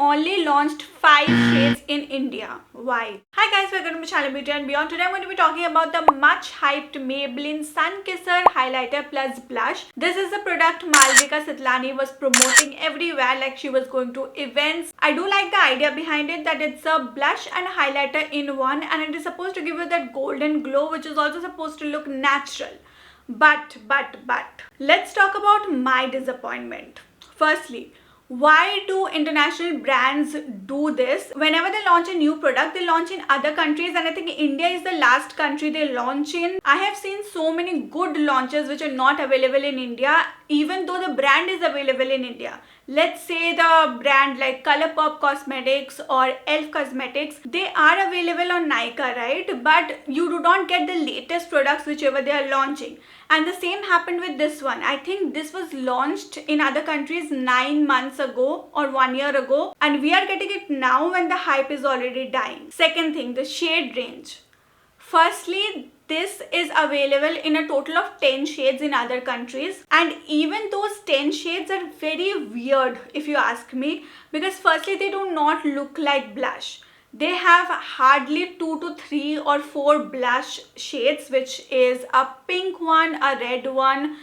only launched 5 shades in India. Why? Hi guys, welcome to my channel Beauty and Beyond. Today I'm going to be talking about the much hyped Maybelline Sun Kisser Highlighter Plus Blush. This is the product Malvika Sitlani was promoting everywhere like she was going to events. I do like the idea behind it that it's a blush and highlighter in one, and it is supposed to give you that golden glow which is also supposed to look natural. But let's talk about my disappointment. Firstly, why do international brands do this? Whenever they launch a new product, they launch in other countries, and I think India is the last country they launch in. I have seen so many good launches which are not available in India, even though the brand is available in India. Let's say the brand like Colourpop Cosmetics or Elf Cosmetics, they are available on Nykaa, right? But you do not get the latest products whichever they are launching. And the same happened with this one. I think this was launched in other countries 9 months ago or 1 year ago, and we are getting it now when the hype is already dying. Second thing, the shade range. Firstly, this is available in a total of 10 shades in other countries, and even those 10 shades are very weird if you ask me, because firstly they do not look like blush. They have hardly 2 to 3 or 4 blush shades, which is a pink one, a red one,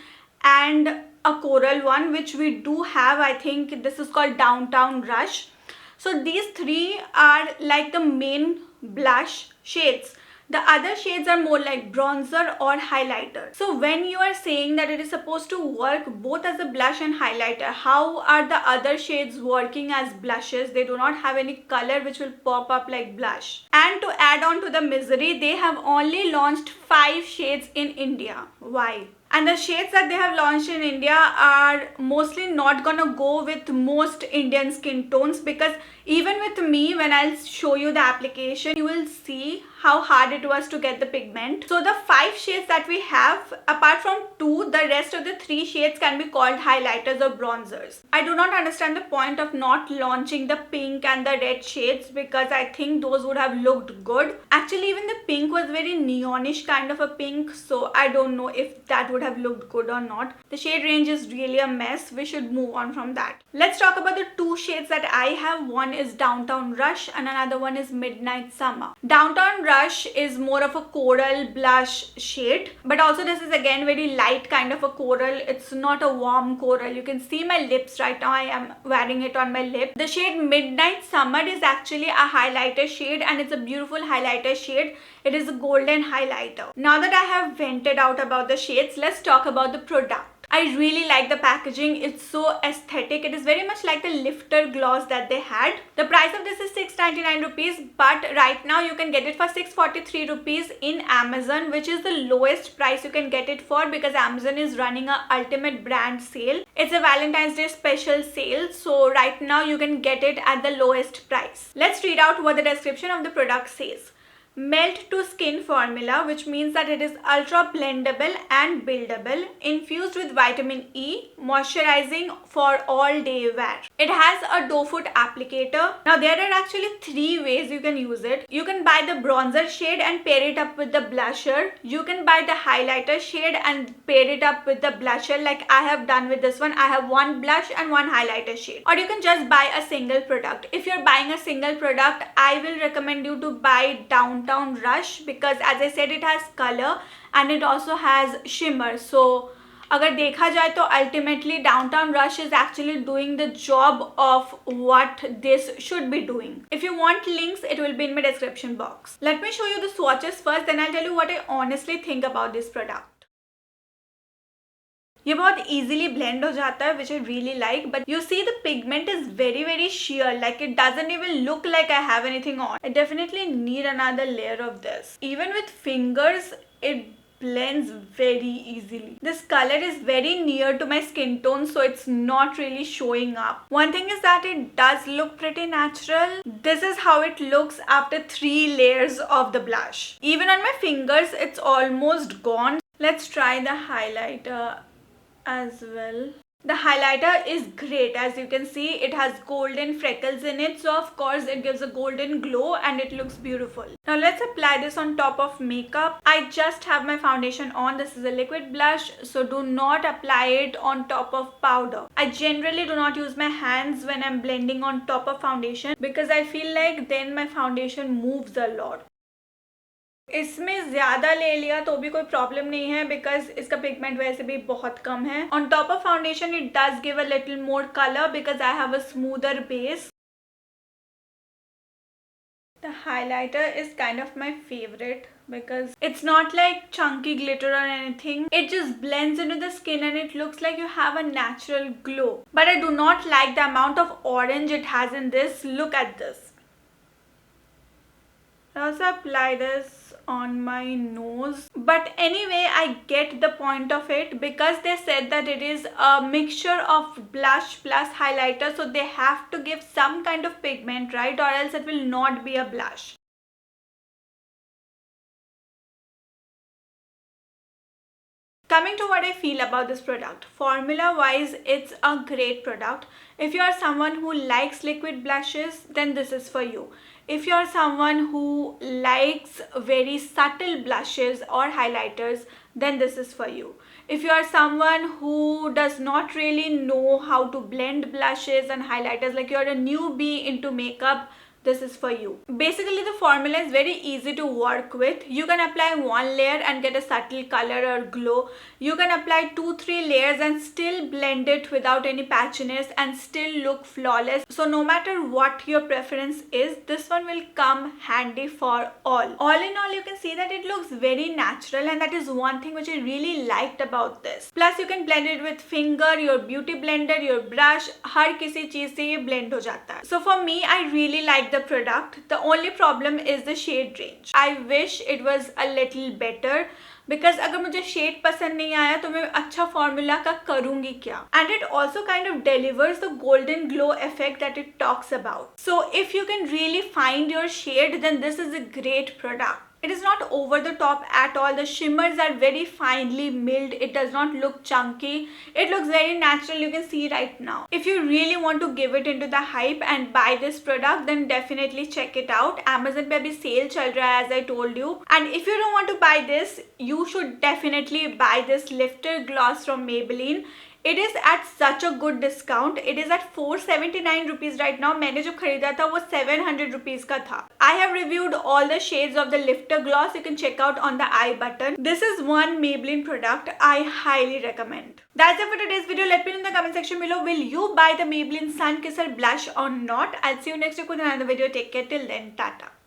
and a coral one, which we do have. I think this is called Downtown Rush. So these three are like the main blush shades. The other shades are more like bronzer or highlighter. So when you are saying that it is supposed to work both as a blush and highlighter, how are the other shades working as blushes? They do not have any color which will pop up like blush. And to add on to the misery, they have only launched 5 shades in India. Why? And the shades that they have launched in India are mostly not gonna go with most Indian skin tones, because even with me, when I'll show you the application, you will see how hard it was to get the pigment. So the 5 shades that we have, apart from 2, the rest of the 3 shades can be called highlighters or bronzers. I do not understand the point of not launching the pink and the red shades, because I think those would have looked good. Actually, even the pink was very neonish kind of a pink, so I don't know if that would have looked good or not. The shade range is really a mess. We should move on from that. Let's talk about the 2 shades that I have. One is Downtown Rush and another one is Midnight Summer. Downtown Rush is more of a coral blush shade, but also this is again very light kind of a coral. It's not a warm coral. You can see my lips right now. I am wearing it on my lip. The shade Midnight Summer is actually a highlighter shade, and it's a beautiful highlighter shade. It is a golden highlighter. Now that I have vented out about the shades, let's talk about the product. I really like the packaging. It's so aesthetic. It is very much like the lifter gloss that they had. The price of this is 699 rupees, but right now you can get it for 643 rupees in Amazon, which is the lowest price you can get it for, because Amazon is running a ultimate brand sale. It's a Valentine's Day special sale, so right now you can get it at the lowest price. Let's read out what the description of the product says. Melt to skin formula, which means that it is ultra blendable and buildable, infused with vitamin E, moisturizing for all day wear. It has a doe foot applicator. Now there are actually 3 ways you can use it. You can buy the bronzer shade and pair it up with the blusher. You can buy the highlighter shade and pair it up with the blusher, like I have done with this one. I have 1 blush and 1 highlighter shade. Or you can just buy a single product. If you're buying a single product, I will recommend you to buy Downtown Rush, because as I said, it has color and it also has shimmer. So अगर देखा जाए तो ultimately Downtown Rush is actually doing the job of what this should be doing. If you want links, it will be in my description box. Let me show you the swatches first, then I'll tell you what I honestly think about this product. ये बहुत easily blend हो जाता है, which I really like, but you see the pigment is very sheer, like it doesn't even look like I have anything on. I definitely need another layer of this. Even with fingers, it blends very easily. This color is very near to my skin tone, so it's not really showing up. One thing is that it does look pretty natural. This is how it looks after 3 layers of the blush. Even on my fingers, it's almost gone. Let's try the highlighter as well. The highlighter is great. As you can see, it has golden freckles in it, so of course it gives a golden glow and it looks beautiful. Now let's apply this on top of makeup. I just have my foundation on. This is a liquid blush, so do not apply it on top of powder. I generally do not use my hands when I'm blending on top of foundation because I feel like then my foundation moves a lot. इसमें ज़्यादा ले लिया तो भी कोई problem नहीं है because इसका पिगमेंट वैसे भी बहुत कम है. On top of foundation it does give a little more colour because I have a smoother base. The highlighter is kind of my favorite because it's not like chunky glitter or anything. It just blends into the skin and it looks like you have a natural glow. But I do not like the amount of orange it has in this. Look at this. I also apply this on my nose, but anyway I get the point of it because they said that it is a mixture of blush plus highlighter, so they have to give some kind of pigment, right, or else it will not be a blush. Coming to what I feel about this product, formula wise it's a great product. If you are someone who likes liquid blushes, then this is for you. If you are someone who likes very subtle blushes or highlighters, then this is for you. If you are someone who does not really know how to blend blushes and highlighters, like you are a newbie into makeup, this is for you. Basically the formula is very easy to work with. You can apply one layer and get a subtle color or glow. You can apply 2-3 layers and still blend it without any patchiness and still look flawless. So no matter what your preference is, this one will come handy for all. All in all, you can see that it looks very natural, and that is one thing which I really liked about this. Plus you can blend it with finger, your beauty blender, your brush. हर किसी चीज से ये blend हो जाता है. So for me, I really like the product. The only problem is the shade range. I wish it was a little better because अगर मुझे shade पसंद नहीं आया तो मैं अच्छा formula का करूँगी क्या? And it also kind of delivers the golden glow effect that it talks about. So if you can really find your shade, then this is a great product. It is not over the top at all. The shimmers are very finely milled. It does not look chunky. It looks very natural. You can see right now. If you really want to give it into the hype and buy this product, then definitely check it out. Amazon पे अभी sale चल रहा है, as I told you. And if you don't want to buy this, you should definitely buy this Lifter Gloss from Maybelline. It is at such a good discount. It is at 479 rupees right now. मैंने जो खरीदा था वो 700 rupees का था. I have reviewed all the shades of the Lifter Gloss. You can check out on the I button. This is one Maybelline product I highly recommend. That's it for today's video. Let me know in the comment section below. Will you buy the Maybelline Sun Kisser blush or not? I'll see you next week with another video. Take care till then. Tata.